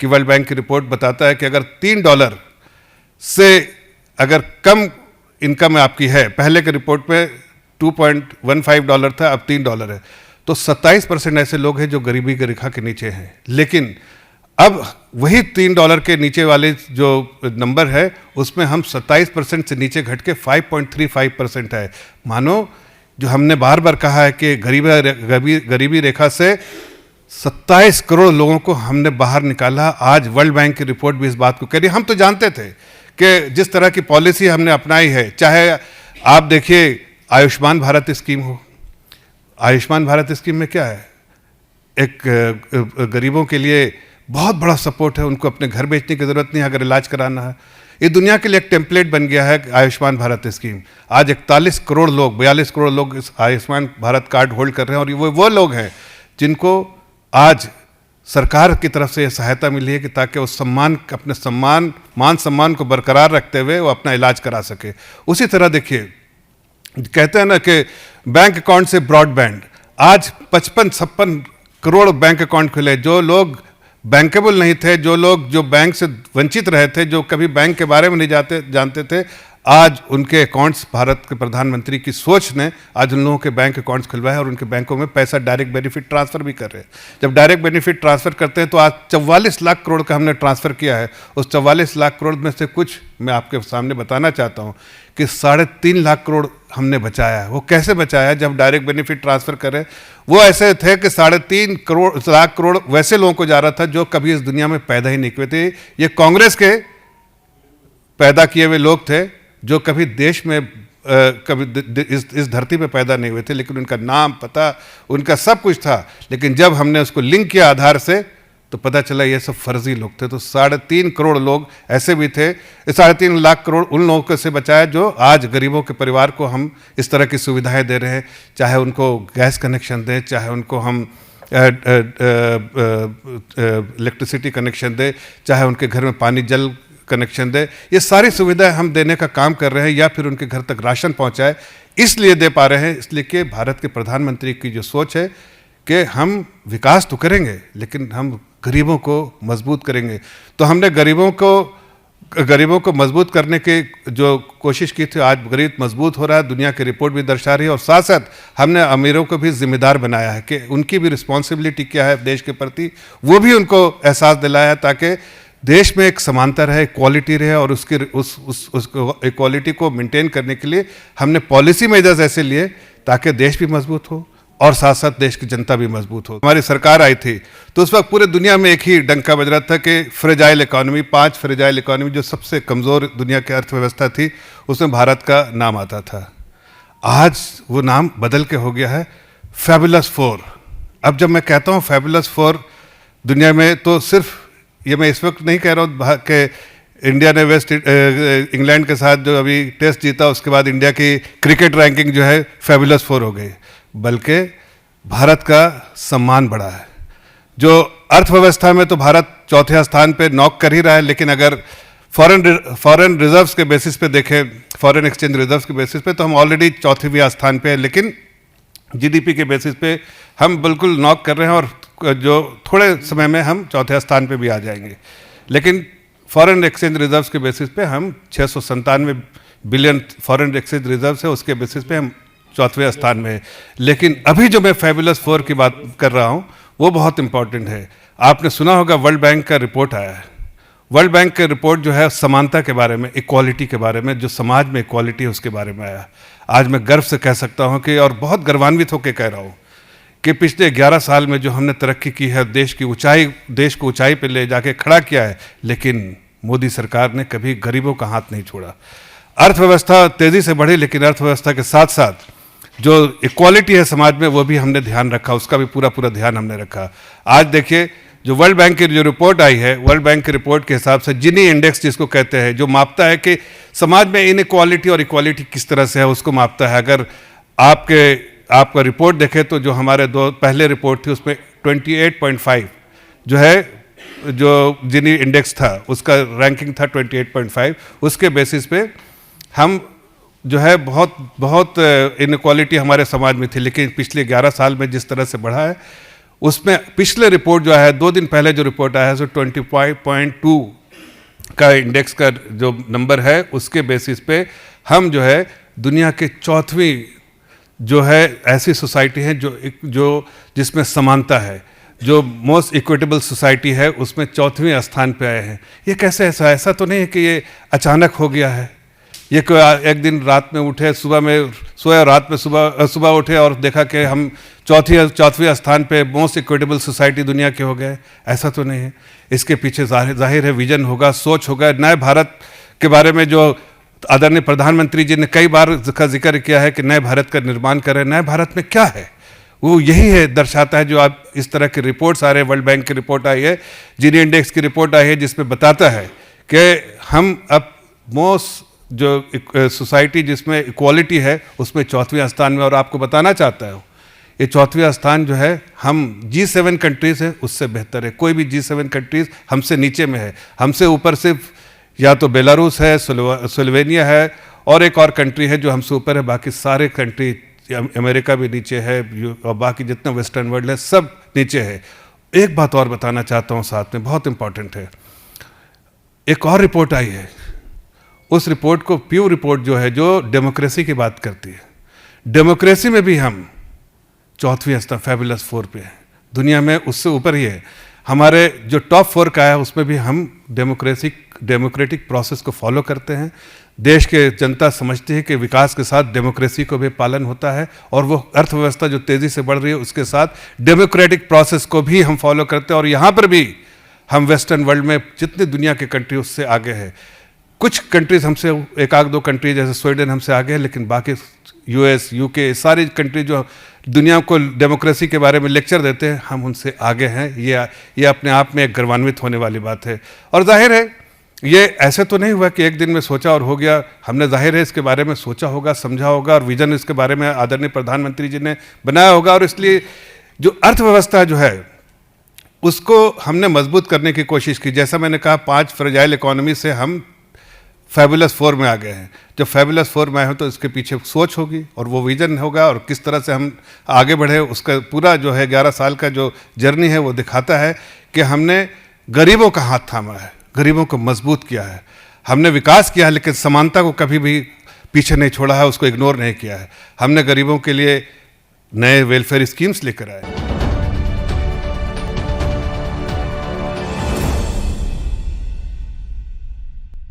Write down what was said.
कि world bank की report बताता है कि अगर $3 से अगर कम इनकम आपकी है, पहले के रिपोर्ट पे $2.15 था, अब $3 है, तो 27% ऐसे लोग हैं जो गरीबी की रेखा के नीचे हैं। लेकिन अब वही $3 के नीचे वाले जो नंबर है उसमें हम 27% से नीचे घट के 5.35% है। मानो जो हमने बार बार कहा है कि गरीबी रेखा से 27 करोड़ लोगों को हमने बाहर निकाला। आज वर्ल्ड बैंक की रिपोर्ट भी इस बात को कह रही है। हम तो जानते थे कि जिस तरह की पॉलिसी हमने अपनाई है, चाहे आप देखिए आयुष्मान भारत स्कीम हो, आयुष्मान भारत स्कीम में क्या है, एक गरीबों के लिए बहुत बड़ा सपोर्ट है, उनको अपने घर बेचने की ज़रूरत नहीं है अगर इलाज कराना है। ये दुनिया के लिए एक टेम्पलेट बन गया है आयुष्मान भारत स्कीम। आज 41 करोड़ लोग, 42 करोड़ लोग इस आयुष्मान भारत कार्ड होल्ड कर रहे हैं, और वो लोग हैं जिनको आज सरकार की तरफ से ये सहायता मिली है कि ताकि वो अपने मान सम्मान को बरकरार रखते हुए वो अपना इलाज करा सके। उसी तरह देखिए, कहते हैं ना कि बैंक अकाउंट से ब्रॉडबैंड, आज 55-56 करोड़ बैंक अकाउंट खुले। जो लोग बैंकेबल नहीं थे, जो बैंक से वंचित रहे थे, जो कभी बैंक के बारे में नहीं जानते थे, आज उनके अकाउंट्स, भारत के प्रधानमंत्री की सोच ने आज उन लोगों के बैंक अकाउंट्स खुलवाए और उनके बैंकों में पैसा डायरेक्ट बेनिफिट ट्रांसफ़र भी कर रहे हैं। जब डायरेक्ट बेनिफिट ट्रांसफ़र करते हैं तो आज 44 लाख करोड़ का हमने ट्रांसफ़र किया है। उस 44 लाख करोड़ में से कुछ मैं आपके सामने बताना चाहता हूँ कि 3.5 लाख करोड़ हमने बचाया है। वो कैसे बचाया? जब डायरेक्ट बेनिफिट ट्रांसफ़र करें, वो ऐसे थे कि 3.5 लाख करोड़ वैसे लोगों को जा रहा था जो कभी इस दुनिया में पैदा ही नहीं हुए थे। ये कांग्रेस के पैदा किए हुए लोग थे जो कभी देश में कभी इस धरती पे पैदा नहीं हुए थे, लेकिन उनका नाम, पता, उनका सब कुछ था। लेकिन जब हमने उसको लिंक किया आधार से तो पता चला ये सब फर्जी लोग थे। तो 3.5 करोड़ लोग ऐसे भी थे। 3.5 लाख करोड़ उन लोगों को से बचाया जो आज गरीबों के परिवार को हम इस तरह की सुविधाएं दे रहे हैं, चाहे उनको गैस कनेक्शन दें, चाहे उनको हम इलेक्ट्रिसिटी कनेक्शन दें, चाहे उनके घर में पानी जल कनेक्शन दे। ये सारी सुविधाएं हम देने का काम कर रहे हैं, या फिर उनके घर तक राशन पहुंचाए। इसलिए दे पा रहे हैं इसलिए कि भारत के प्रधानमंत्री की जो सोच है कि हम विकास तो करेंगे लेकिन हम गरीबों को मजबूत करेंगे। तो हमने गरीबों को मजबूत करने की जो कोशिश की थी, आज गरीब मजबूत हो रहा है, दुनिया की रिपोर्ट भी दर्शा रही है। और साथ साथ हमने अमीरों को भी जिम्मेदार बनाया है कि उनकी भी रिस्पॉन्सिबिलिटी क्या है देश के प्रति, वो भी उनको एहसास दिलाया है ताकि देश में एक समानता रहे, इक्वालिटी रहे। और उसकी उस इक्वालिटी को मेंटेन करने के लिए हमने पॉलिसी मेजर्स ऐसे लिए ताकि देश भी मजबूत हो और साथ साथ देश की जनता भी मजबूत हो। हमारी सरकार आई थी तो उस वक्त पूरे दुनिया में एक ही डंका बज रहा था कि फ्रेजाइल इकोनॉमी, 5 फ्रेजाइल इकोनॉमी, जो सबसे कमज़ोर दुनिया की अर्थव्यवस्था थी, उसमें भारत का नाम आता था। आज वो नाम बदल के हो गया है फैबुलस 4। अब जब मैं कहता हूँ फैबुलस 4 दुनिया में, तो सिर्फ ये मैं इस वक्त नहीं कह रहा हूँ कि इंडिया ने इंग्लैंड के साथ जो अभी टेस्ट जीता उसके बाद इंडिया की क्रिकेट रैंकिंग जो है फैबुलस 4 हो गई, बल्कि भारत का सम्मान बढ़ा है। जो अर्थव्यवस्था में तो भारत चौथे स्थान पे नॉक कर ही रहा है, लेकिन अगर फॉरेन रिजर्व्स के बेसिस पे देखें, फॉरेन एक्सचेंज रिजर्व्स के बेसिस पे, तो हम ऑलरेडी चौथे स्थान पे हैं। लेकिन जीडीपी के बेसिस पे हम बिल्कुल नॉक कर रहे हैं और जो थोड़े समय में हम चौथे स्थान पे भी आ जाएंगे। लेकिन फॉरेन एक्सचेंज रिजर्व्स के बेसिस पे हम 697 बिलियन फॉरेन एक्सचेंज रिजर्व्स है, उसके बेसिस पे हम चौथे स्थान में है। लेकिन अभी जो मैं फैबुलस 4 की बात कर रहा हूँ वो बहुत इंपॉर्टेंट है। आपने सुना होगा वर्ल्ड बैंक का रिपोर्ट आया है। वर्ल्ड बैंक का रिपोर्ट जो है समानता के बारे में, इक्वालिटी के बारे में, जो समाज में इक्वालिटी है उसके बारे में आया। आज मैं गर्व से कह सकता हूँ कि, और बहुत गर्वान्वित होकर कह रहा हूँ कि पिछले 11 साल में जो हमने तरक्की की है, देश को ऊंचाई पे ले जाके खड़ा किया है, लेकिन मोदी सरकार ने कभी गरीबों का हाथ नहीं छोड़ा। अर्थव्यवस्था तेज़ी से बढ़ी, लेकिन अर्थव्यवस्था के साथ साथ जो इक्वालिटी है समाज में वो भी हमने ध्यान रखा, उसका भी पूरा ध्यान हमने रखा। आज देखिए जो वर्ल्ड बैंक की जो रिपोर्ट आई है, वर्ल्ड बैंक की रिपोर्ट के हिसाब से जिनी इंडेक्स जिसको कहते हैं, जो मापता है कि समाज में इनइक्वालिटी और इक्वालिटी किस तरह से है, उसको मापता है। अगर आपका रिपोर्ट देखें तो जो हमारे पहले रिपोर्ट थी उसमें 28.5 जो है, जो जिनी इंडेक्स था उसका रैंकिंग था 28.5। उसके बेसिस पे हम जो है बहुत इनइक्वालिटी हमारे समाज में थी, लेकिन पिछले 11 साल में जिस तरह से बढ़ा है उसमें पिछले रिपोर्ट जो है 2 दिन पहले जो रिपोर्ट आया है सो 25.2 का इंडेक्स का जो नंबर है उसके बेसिस पे हम जो है दुनिया के 4वीं जो है ऐसी सोसाइटी है जो जिसमें समानता है, जो मोस्ट इक्विटेबल सोसाइटी है उसमें 4वें स्थान पे आए हैं। ये कैसे ऐसा तो नहीं है कि ये अचानक हो गया है, ये कोई एक दिन रात में उठे, सुबह में सोए और रात में सुबह उठे और देखा कि हम चौथवें स्थान पे मोस्ट इक्विटेबल सोसाइटी दुनिया के हो गए, ऐसा तो नहीं है। इसके पीछे जाहिर है विजन होगा, सोच होगा। नए भारत के बारे में जो आदरणीय प्रधानमंत्री जी ने कई बार का जिक्र किया है कि नए भारत का निर्माण करें, नए भारत में क्या है वो यही है, दर्शाता है जो आप इस तरह के रिपोर्ट्स आ रहे हैं। वर्ल्ड बैंक की रिपोर्ट आई है, जीनी इंडेक्स की रिपोर्ट आई है, जिसमें बताता है कि हम अब मोस्ट जो सोसाइटी जिसमें इक्वालिटी है उसमें 4वें स्थान में। और आपको बताना चाहता हूँ ये 4वां स्थान जो है हम G7 कंट्रीज़ है उससे बेहतर है। कोई भी G7 कंट्रीज़ हमसे नीचे में है, हमसे ऊपर सिर्फ या तो बेलारूस है, स्लोवेनिया है और एक और कंट्री है जो हमसे ऊपर है। बाकी सारे कंट्री, अमेरिका भी नीचे है और बाकी जितना वेस्टर्न वर्ल्ड है सब नीचे है। एक बात और बताना चाहता हूँ साथ में, बहुत इंपॉर्टेंट है। एक और रिपोर्ट आई है, उस रिपोर्ट को प्यू रिपोर्ट जो है जो डेमोक्रेसी की बात करती है, डेमोक्रेसी में भी हम 4वें स्थान फैबुलस 4 पे है, दुनिया में उससे ऊपर ही है। हमारे जो टॉप 4 का है उसमें भी हम डेमोक्रेटिक प्रोसेस को फॉलो करते हैं। देश के जनता समझती है कि विकास के साथ डेमोक्रेसी को भी पालन होता है और वो अर्थव्यवस्था जो तेज़ी से बढ़ रही है उसके साथ डेमोक्रेटिक प्रोसेस को भी हम फॉलो करते हैं। और यहाँ पर भी हम वेस्टर्न वर्ल्ड में जितनी दुनिया के कंट्री उससे आगे है। कुछ कंट्रीज हमसे, एक आध दो कंट्री जैसे स्वीडन हमसे आगे है, लेकिन बाकी US, UK सारी कंट्री जो दुनिया को डेमोक्रेसी के बारे में लेक्चर देते हैं हम उनसे आगे हैं। ये अपने आप में एक गर्वान्वित होने वाली बात है। और जाहिर है ये ऐसे तो नहीं हुआ कि एक दिन में सोचा और हो गया। हमने जाहिर है इसके बारे में सोचा होगा, समझा होगा और विजन इसके बारे में आदरणीय प्रधानमंत्री जी ने बनाया होगा। और इसलिए जो अर्थव्यवस्था जो है उसको हमने मजबूत करने की कोशिश की। जैसा मैंने कहा 5 फ्रेजाइल इकोनॉमी से हम फैबुलस 4 में आ गए हैं। जब फैबुलस 4 में आए हो तो इसके पीछे सोच होगी और वो विजन होगा और किस तरह से हम आगे बढ़े उसका पूरा जो है 11 साल का जो जर्नी है वो दिखाता है कि हमने गरीबों का हाथ थामा है, गरीबों को मजबूत किया है, हमने विकास किया है, लेकिन समानता को कभी भी पीछे नहीं छोड़ा है, उसको इग्नोर नहीं किया है। हमने गरीबों के लिए नए वेलफेयर स्कीम्स लेकर आए।